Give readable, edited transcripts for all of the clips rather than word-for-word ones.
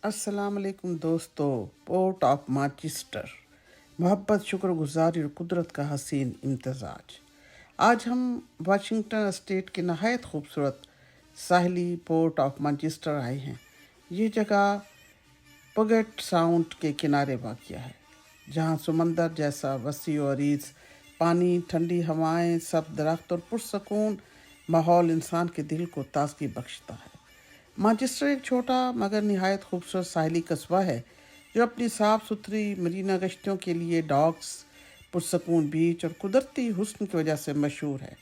अस्सलाम वालेकुम दोस्तों। पोर्ट ऑफ मैनचेस्टर, मोहब्बत, शुक्रगुजारी और कुदरत का हसीन इम्तजाज। आज हम वाशिंगटन स्टेट के नहायत खूबसूरत साहली पोर्ट ऑफ मैनचेस्टर आए हैं। ये जगह पुगेट साउंड के किनारे वाक़या है, जहाँ समंदर जैसा वसी और अरीज़ पानी, ठंडी हवाएं, सब दरख्त और पुरसकून माहौल इंसान के दिल को ताजगी बख्शता है। मैनचेस्टर एक छोटा मगर निहायत खूबसूरत साहली कस्बा है जो अपनी साफ़ सुथरी मरीना गश्तियों के लिए डॉक्स, पुरसकून बीच और कुदरती हुस्न की वजह से मशहूर है।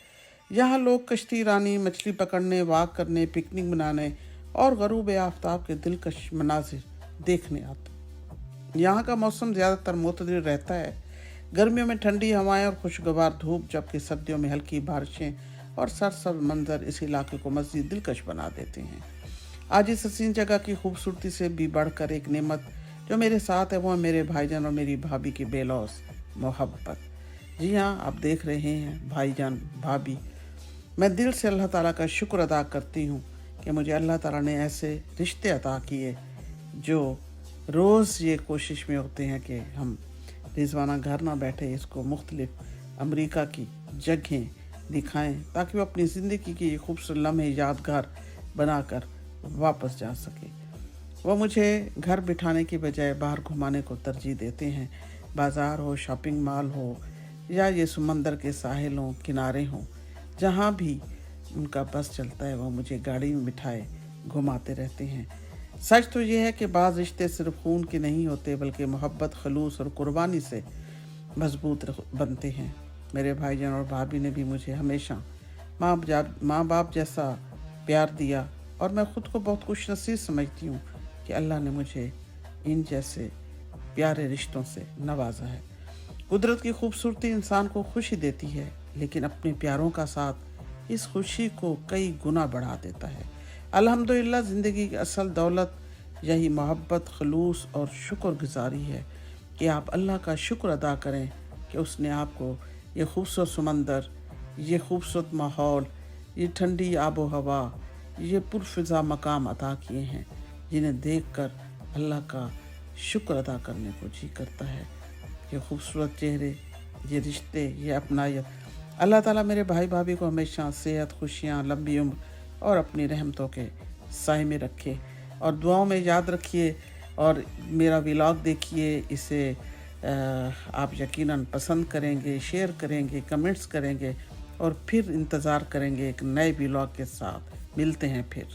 यहाँ लोग कश्ती रानी, मछली पकड़ने, वाक करने, पिकनिक मनाने और गरूब आफ्ताब के दिलकश मनाजिर देखने आते। यहाँ का मौसम ज़्यादातर मोतदल रहता है। गर्मियों में ठंडी हवाएं और खुशगवार धूप, जबकि सर्दियों में हल्की बारिशें और सरसब्ज मंजर इस इलाके को मज़ीद दिलकश बना देते हैं। आज इस हसीन जगह की खूबसूरती से भी बढ़कर एक नेमत जो मेरे साथ है, वो है मेरे भाईजान और मेरी भाभी की बेलौस मोहब्बत। जी हाँ, आप देख रहे हैं भाईजान, भाभी। मैं दिल से अल्लाह ताला का शुक्र अदा करती हूँ कि मुझे अल्लाह ताला ने ऐसे रिश्ते अता किए जो रोज़ ये कोशिश में होते हैं कि हम रिजवाना घर ना बैठे, इसको मुख्तलिफ अमरीका की जगहें दिखाएं ताकि वो अपनी ज़िंदगी की ये खूबसूरत लम्हे यादगार बनाकर वापस जा सके। वो मुझे घर बिठाने की बजाय बाहर घुमाने को तरजीह देते हैं। बाज़ार हो, शॉपिंग मॉल हो या ये समंदर के साहिल हों, किनारे हों, जहाँ भी उनका बस चलता है वो मुझे गाड़ी में बिठाए घुमाते रहते हैं। सच तो ये है कि बाज़ रिश्ते सिर्फ खून के नहीं होते, बल्कि मोहब्बत, खलूस और कुर्बानी से मजबूत बनते हैं। मेरे भाईजान और भाभी ने भी मुझे हमेशा माँ बाप जैसा प्यार दिया और मैं ख़ुद को बहुत खुशनसीब समझती हूँ कि अल्लाह ने मुझे इन जैसे प्यारे रिश्तों से नवाजा है। कुदरत की खूबसूरती इंसान को खुशी देती है, लेकिन अपने प्यारों का साथ इस खुशी को कई गुना बढ़ा देता है। अल्हम्दुलिल्लाह, ज़िंदगी की असल दौलत यही मोहब्बत, खलूस और शुक्रगुजारी है कि आप अल्लाह का शुक्र अदा करें कि उसने आपको ये खूबसूरत समंदर, ये खूबसूरत माहौल, ये ठंडी आबो हवा, ये पुरफ़िज़ा मकाम अता किए हैं, जिन्हें देखकर अल्लाह का शुक्र अदा करने को जी करता है। ये खूबसूरत चेहरे, ये रिश्ते, ये अपनायत, अल्लाह ताला मेरे भाई भाभी को हमेशा सेहत, खुशियाँ, लंबी उम्र और अपनी रहमतों के साए में रखे। और दुआओं में याद रखिए और मेरा व्लॉग देखिए। इसे आप यकीनन पसंद करेंगे, शेयर करेंगे, कमेंट्स करेंगे और फिर इंतज़ार करेंगे एक नए व्लॉग के साथ। मिलते हैं फिर।